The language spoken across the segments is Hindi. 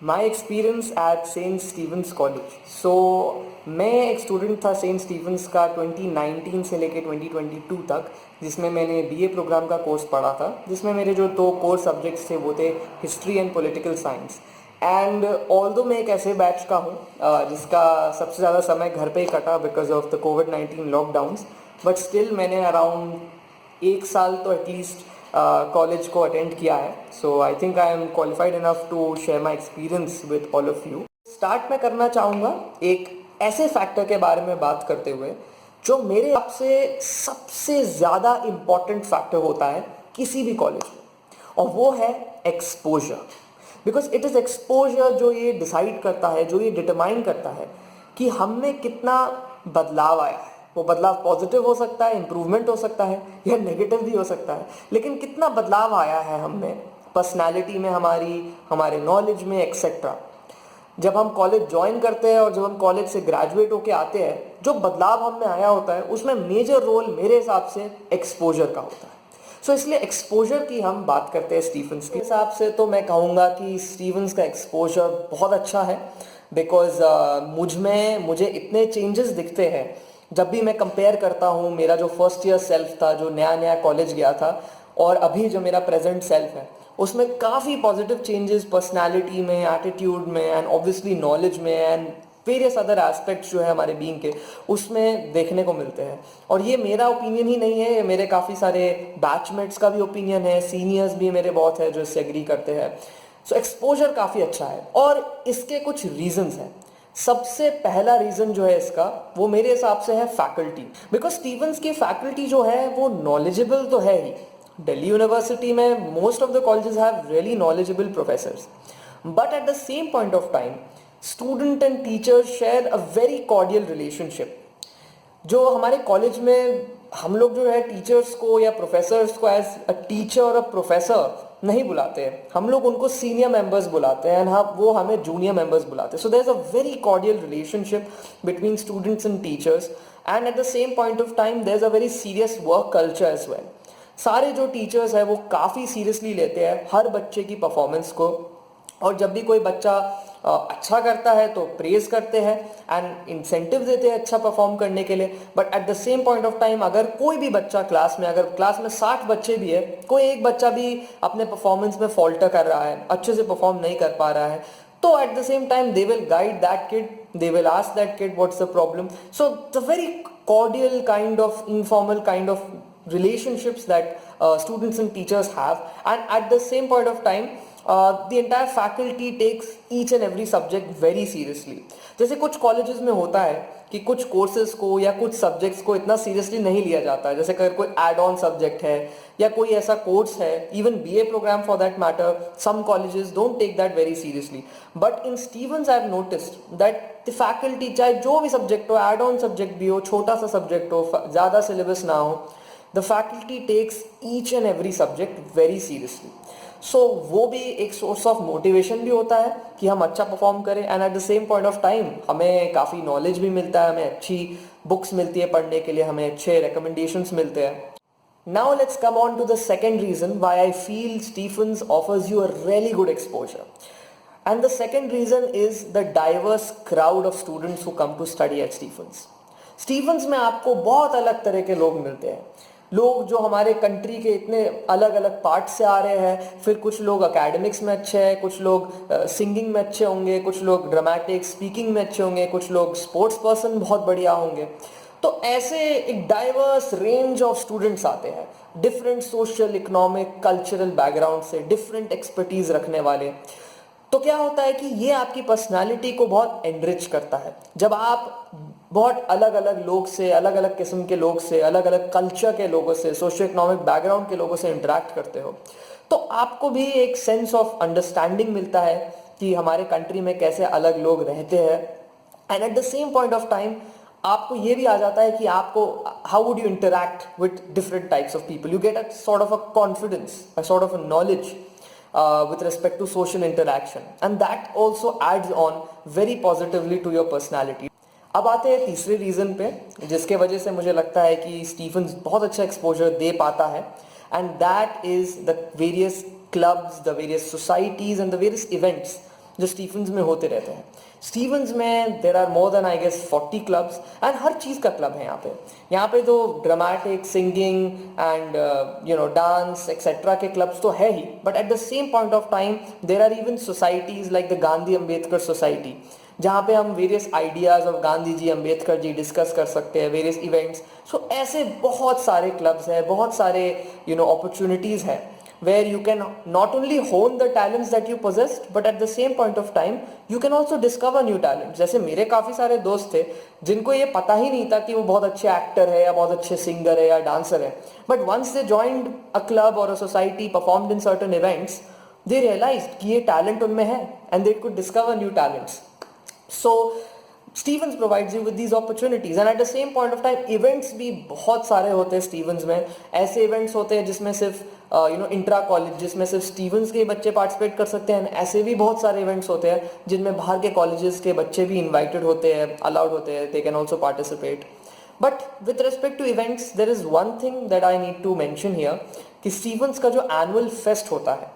My experience at Saint Stephen's College. So मैं एक स्टूडेंट था सेंट स्टीवंस का 2019 से लेके 2022 तक, जिसमें मैंने बीए प्रोग्राम का कोर्स पढ़ा था, जिसमें मेरे जो दो कोर सब्जेक्ट्स थे वो थे history and political science. And although मैं एक ऐसे बैच का हूँ जिसका सबसे ज़्यादा समय घर पे ही कटा बिकॉज ऑफ द कोविड-19 लॉकडाउन्स, बट स्टिल मैंने अराउंड एक साल तो एटलीस्ट कॉलेज को अटेंड किया है। So I think I am qualified enough to share my experience with all of you. Start में करना चाहूँगा एक ऐसे फैक्टर के बारे में बात करते हुए जो मेरे हिसाब से सबसे ज़्यादा इम्पॉर्टेंट फैक्टर होता है किसी भी कॉलेज में, और वो है exposure. Because it is exposure जो ये डिसाइड करता है, जो ये डिटरमाइन करता है कि हम में कितना बदलाव आया है। वो बदलाव पॉजिटिव हो सकता है, इम्प्रूवमेंट हो सकता है, या नेगेटिव भी हो सकता है, लेकिन कितना बदलाव आया है हम में, पर्सनैलिटी में, हमारे नॉलेज में, एक्सेट्रा। जब हम कॉलेज ज्वाइन करते हैं और जब हम कॉलेज से ग्रेजुएट होके आते हैं, जो बदलाव हम में आया होता है उसमें मेजर रोल मेरे हिसाब से एक्सपोजर का होता है। सो इसलिए एक्सपोजर की हम बात करते हैं स्टीफंस के हिसाब से, तो मैं कहूँगा कि स्टीफंस का एक्सपोजर बहुत अच्छा है। बिकॉज मुझे इतने चेंजेस दिखते हैं जब भी मैं कंपेयर करता हूँ मेरा जो फर्स्ट ईयर सेल्फ था, जो नया नया कॉलेज गया था, और अभी जो मेरा प्रेजेंट सेल्फ है, उसमें काफ़ी पॉजिटिव चेंजेस पर्सनालिटी में, एटीट्यूड में, एंड ऑब्वियसली नॉलेज में, एंड वेरियस अदर एस्पेक्ट्स जो है हमारे बीइंग के, उसमें देखने को मिलते हैं। और ये मेरा ओपिनियन ही नहीं है, ये मेरे काफ़ी सारे बैचमेट्स का भी ओपिनियन है, सीनियर्स भी मेरे बहुत है जो इससे एग्री करते हैं। सो एक्सपोजर काफ़ी अच्छा है, और इसके कुछ रीजंस हैं। सबसे पहला रीजन जो है इसका, वो मेरे हिसाब से है फैकल्टी। बिकॉज स्टीवंस की फैकल्टी जो है वो नॉलेजेबल तो है ही। दिल्ली यूनिवर्सिटी में most of the colleges have really knowledgeable professors, but at the same point of time student and teacher share a very cordial relationship. जो हमारे कॉलेज में हम लोग जो है टीचर्स को या प्रोफेसर्स को एज अ टीचर और अ प्रोफेसर नहीं बुलाते हैं, हम लोग उनको सीनियर मेंबर्स बुलाते हैं, एंड वो हमें जूनियर मेंबर्स बुलाते हैं। So there is a very cordial relationship between students and teachers, and at the same point of time there is a very serious work culture as well. सारे जो टीचर्स हैं वो काफ़ी सीरियसली लेते हैं हर बच्चे की परफॉर्मेंस को, और जब भी कोई बच्चा अच्छा करता है तो प्रेज करते हैं एंड इंसेंटिव देते हैं अच्छा परफॉर्म करने के लिए। But at the same point of time अगर कोई भी बच्चा क्लास में, अगर क्लास में 60 बच्चे भी है, कोई एक बच्चा भी अपने परफॉर्मेंस में फॉल्टर कर रहा है, अच्छे से परफॉर्म नहीं कर पा रहा है, तो eight the same time they will guide that kid, they will ask that kid what's the problem. So the very cordial kind of informal kind of relationships that students and teachers have, and at the same point of time the entire faculty takes each and every subject very seriously. जैसे कुछ कॉलेजेस में होता है कि कुछ कोर्सेज को या कुछ सब्जेक्ट्स को इतना सीरियसली नहीं लिया जाता है, जैसे अगर कोई एड ऑन सब्जेक्ट है या कोई ऐसा कोर्स है, even BA program for that matter, some colleges don't take that very seriously. But in Stephen's I have noticed that the faculty, चाहे जो भी सब्जेक्ट हो, एड ऑन सब्जेक्ट भी हो, छोटा सा सब्जेक्ट हो, ज़्यादा सिलेबस ना हो, the faculty takes each and every subject very seriously. So वो भी एक सोर्स ऑफ मोटिवेशन भी होता है कि हम अच्छा परफॉर्म करें, and at the same point of time हमें काफ़ी नॉलेज भी मिलता है, हमें अच्छी बुक्स मिलती है पढ़ने के लिए, हमें अच्छे रिकमेंडेशंस मिलते हैं। Now let's come on to the second reason why I feel Stephens offers you a really good exposure. And the second reason is the diverse crowd of students who come to study at Stephens. Stephens में आपको बहुत अलग तरह के लोग मिलते हैं, लोग जो हमारे कंट्री के इतने अलग अलग पार्ट से आ रहे हैं। फिर कुछ लोग एकेडमिक्स में अच्छे हैं, कुछ लोग सिंगिंग में अच्छे होंगे, कुछ लोग ड्रामेटिक स्पीकिंग में अच्छे होंगे, कुछ लोग स्पोर्ट्स पर्सन बहुत बढ़िया होंगे। तो ऐसे एक डाइवर्स रेंज ऑफ स्टूडेंट्स आते हैं, different social, economic, cultural background से, डिफरेंट एक्सपर्टीज रखने वाले। तो क्या होता है कि ये आपकी पर्सनालिटी को बहुत एनरिच करता है। जब आप बहुत अलग अलग लोग से, अलग अलग किस्म के लोग से, अलग अलग कल्चर के लोगों से, सोशो इकोनॉमिक बैकग्राउंड के लोगों से इंटरेक्ट करते हो, तो आपको भी एक सेंस ऑफ अंडरस्टैंडिंग मिलता है कि हमारे कंट्री में कैसे अलग लोग रहते हैं। And at the same point of time आपको ये भी आ जाता है कि आपको how would you interact with different types of people. You get a sort of a confidence, a sort of a knowledge with respect to social interaction, and that also adds on very positively to your personality. अब आते हैं तीसरे रीज़न पे जिसके वजह से मुझे लगता है कि स्टीफंस बहुत अच्छा एक्सपोजर दे पाता है, and that is the various clubs, the various societies and the various events जो स्टीफन्स में होते रहते हैं। स्टीवंस में there are more than I guess 40 clubs and हर चीज़ का क्लब है यहाँ पे तो dramatic singing and dance etcetera के क्लब्स तो है ही, but at the same point of time there are even societies like the Gandhi Ambedkar society, जहाँ पे हम various ideas of Gandhi ji Ambedkar ji discuss कर सकते हैं, वेरियस इवेंट्स। सो ऐसे बहुत सारे क्लब्स हैं, बहुत सारे अपॉर्चुनिटीज़ हैं where you can not only hone the talents that you possessed but at the same point of time you can also discover new talents। जैसे मेरे काफ़ी सारे दोस्त थे जिनको ये पता ही नहीं था कि वो बहुत अच्छे एक्टर है या बहुत अच्छे सिंगर है या डांसर है, but once they joined a club और a society, performed in certain events, they realised कि ये टैलेंट उनमें है and they could discover new talents. So Stephen's provides you with these opportunities and at the same point of time events भी बहुत सारे होते हैं स्टीवंस में। ऐसे इवेंट्स होते हैं जिसमें सिर्फ इंट्रा कॉलेज, जिसमें सिर्फ स्टीवंस के बच्चे पार्टिसिपेट कर सकते हैं। ऐसे भी बहुत सारे इवेंट्स होते हैं जिनमें बाहर के कॉलेजेस के बच्चे भी इन्वाइटेड होते हैं, अलाउड होते हैं, they can also participate. But with respect to events there is one thing that I need to mention here कि स्टीवंस का जो एनुअल फेस्ट होता है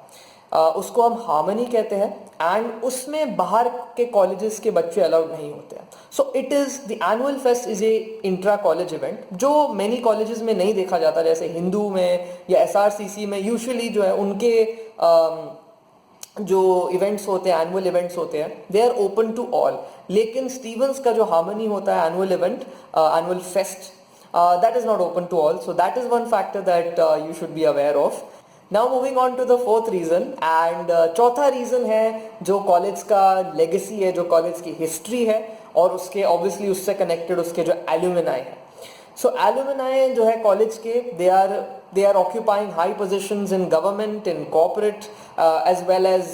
उसको हम हार्मनी कहते हैं एंड उसमें बाहर के कॉलेजेस के बच्चे अलाउड नहीं होते हैं। So it is the annual fest is a intra college event जो मैनी कॉलेजेस में नहीं देखा जाता, जैसे हिंदू में या एसआरसीसी में यूजुअली जो है उनके जो इवेंट्स होते हैं, एनुअल इवेंट्स होते हैं, they are open to all. लेकिन स्टीवंस का जो हार्मनी होता है annual event, annual fest, that is not open to all. So that is one factor that you should be aware of. Now moving on to the fourth reason and चौथा रीजन है जो कॉलेज का लेगेसी है, जो कॉलेज की हिस्ट्री है और उसके ऑब्वियसली उससे कनेक्टेड उसके जो एल्यूमिनाई है। सो एल्यूमिनाई जो है कॉलेज के, they are occupying high positions in government, in corporate, as well as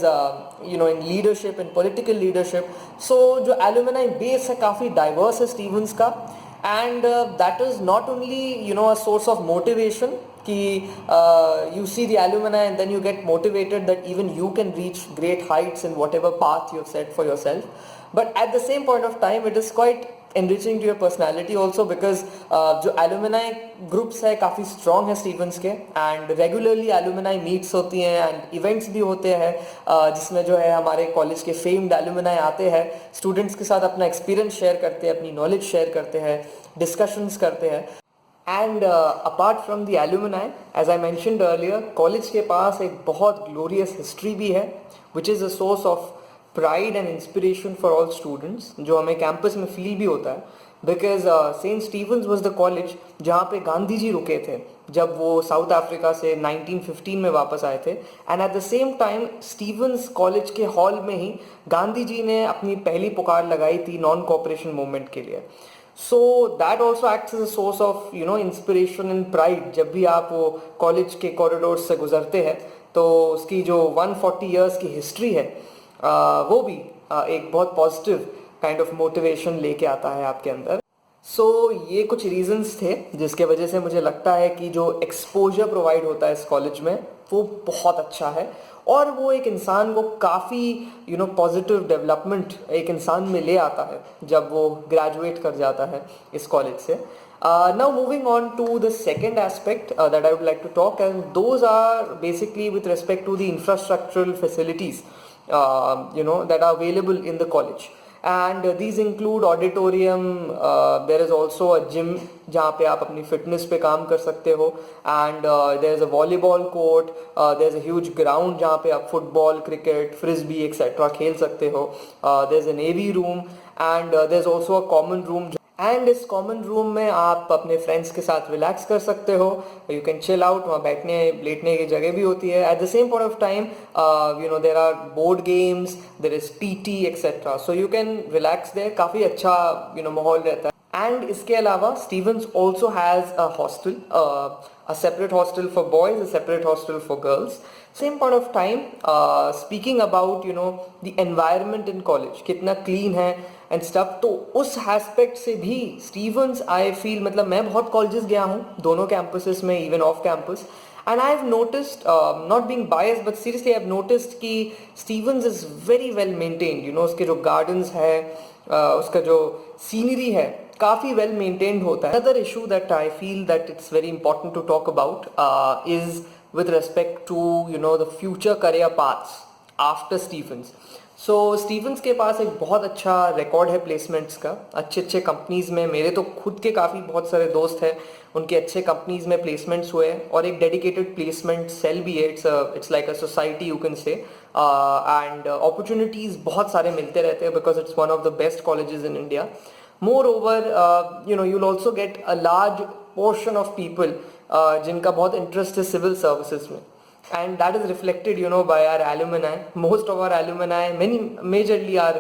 in leadership, in political leadership. So जो alumni base है काफ़ी diverse है स्टीवंस का, and that is not only a source of motivation कि you see the alumni and then you get motivated that even you can reach great heights in whatever path you've set for yourself, but at the same point of time it is quite enriching to your personality also because जो alumni groups है काफ़ी strong है स्टीवंस के and regularly alumni meets होती हैं and events भी होते हैं जिसमें जो है हमारे कॉलेज के famed alumni आते हैं, students के साथ अपना experience share करते हैं, अपनी knowledge share करते हैं, discussions करते हैं। And apart from the alumni, as I mentioned earlier, college के पास एक बहुत glorious history भी है which is a source of pride and inspiration for all students, जो हमें कैंपस में फील भी होता है because Saint Stephen's was the college जहाँ पे गांधी जी रुके थे जब वो साउथ अफ्रीका से 1915 में वापस आए थे। And at the same time Stephen's college के हॉल में ही गांधी जी ने अपनी पहली पुकार लगाई थी नॉन कोऑपरेशन मूवमेंट के लिए। So that also acts as a source of inspiration and pride. जब भी आप वो कॉलेज के कॉरिडोर से गुजरते हैं तो उसकी जो 140 ईयर्स की हिस्ट्री है वो भी एक बहुत पॉजिटिव काइंड ऑफ मोटिवेशन लेके आता है आपके अंदर। सो ये कुछ रीजंस थे जिसके वजह से मुझे लगता है कि जो एक्सपोजर प्रोवाइड होता है इस कॉलेज में वो बहुत अच्छा है और वो एक इंसान को काफ़ी पॉजिटिव डेवलपमेंट एक इंसान में ले आता है जब वो ग्रेजुएट कर जाता है इस कॉलेज से। Now moving on to the second aspect that I would like to talk, and those are basically with respect to the infrastructural facilities that are available in the college, and these include auditorium, there is also a gym जहाँ पे आप अपनी fitness पे काम कर सकते हो, and there is a volleyball court, there is a huge ground जहाँ पे आप football, cricket, frisbee etc. खेल सकते हो, there is a navy room and there is also a common room and इस कॉमन रूम में आप अपने फ्रेंड्स के साथ रिलैक्स कर सकते हो, यू कैन चिल आउट, वहाँ बैठने लेटने की जगह भी होती है। At the same point of time there are board games, there is PT etcetera, so you can relax there, काफ़ी अच्छा माहौल रहता है। एंड इसके अलावा Stephen's also has a hostel, a separate hostel for boys, a separate hostel for girls. Same point of time, speaking about the environment in college, कितना clean है and stuff, तो उस aspect से भी स्टीवंस I feel, मतलब मैं बहुत colleges गया हूँ दोनों campuses में, even off campus, and I've noticed, not being biased but seriously I've noticed कि Stevens is very well maintained, उसके जो gardens है, उसका जो scenery है काफ़ी वेल मेंटेन्ड होता है। Other issue that I feel that it's very important to talk about is with respect to the future career paths after Stephen's. So Stephen's के पास एक बहुत अच्छा रिकॉर्ड है प्लेसमेंट्स का, अच्छे अच्छे कंपनीज में। मेरे तो खुद के काफ़ी बहुत सारे दोस्त हैं, उनके अच्छे कंपनीज में प्लेसमेंट्स हुए हैं, और एक डेडिकेटेड प्लेसमेंट सेल भी है। It's like a society you can say. And opportunities बहुत सारे मिलते रहते हैं because it's one of the best colleges in India. Moreover, you'll also get a large portion of people जिनका बहुत इंटरेस्ट है सिविल सर्विसेज में, and that is reflected by our alumni. Most of our alumni, many majorly are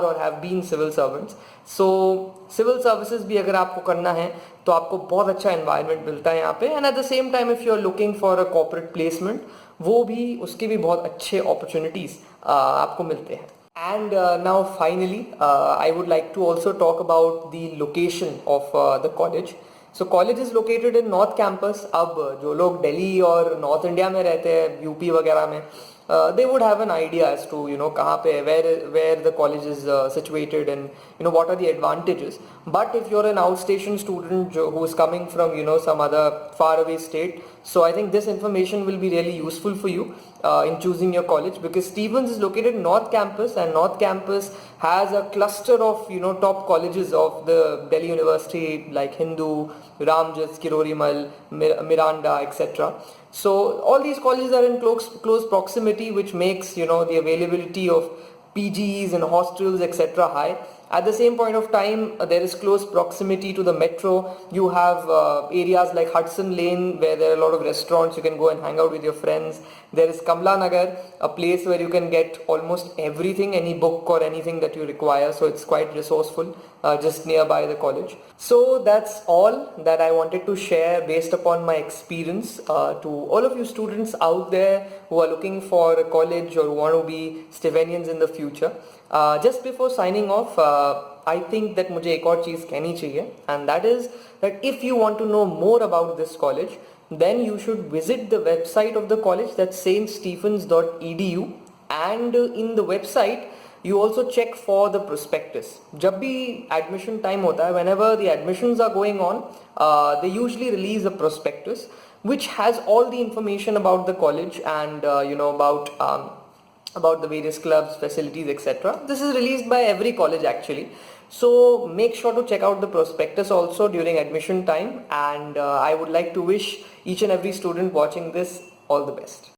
or have been civil servants. So civil services भी अगर आपको करना है तो आपको बहुत अच्छा environment मिलता है यहाँ पे, and at the same time if you are looking for a corporate placement, वो भी उसके भी बहुत अच्छे opportunities आपको मिलते हैं. And now finally, I would like to also talk about the location of the college. So college is located in North Campus. अब जो लोग दिल्ली और नॉर्थ इंडिया में रहते हैं, यूपी वगैरह में, they would have an idea as to कहाँ पे where the college is situated, and what are the advantages. But if you're an outstation student who is coming from some other faraway state, so I think this information will be really useful for you in choosing your college, because Stevens is located in North Campus, and North Campus has a cluster of top colleges of the Delhi University like Hindu, Ramjas, Kirorimal, Miranda, etc. So all these colleges are in close proximity, which makes the availability of PGs and hostels etc. high. At the same point of time, there is close proximity to the metro. You have areas like Hudson Lane where there are a lot of restaurants. You can go and hang out with your friends. There is Kamla Nagar, a place where you can get almost everything, any book or anything that you require. So it's quite resourceful, just nearby the college. So that's all that I wanted to share based upon my experience to all of you students out there who are looking for a college or who want to be Stevenians in the future. Just before signing off, I think that मुझे एक और चीज़ कहनी चाहिए, and that is that if you want to know more about this college, then you should visit the website of the college, that's ststephens.edu, and in the website you also check for the prospectus. जब भी admission time होता है, whenever the admissions are going on, they usually release a prospectus which has all the information about the college and about the various clubs, facilities, etc. This is released by every college actually. So make sure to check out the prospectus also during admission time, and I would like to wish each and every student watching this all the best.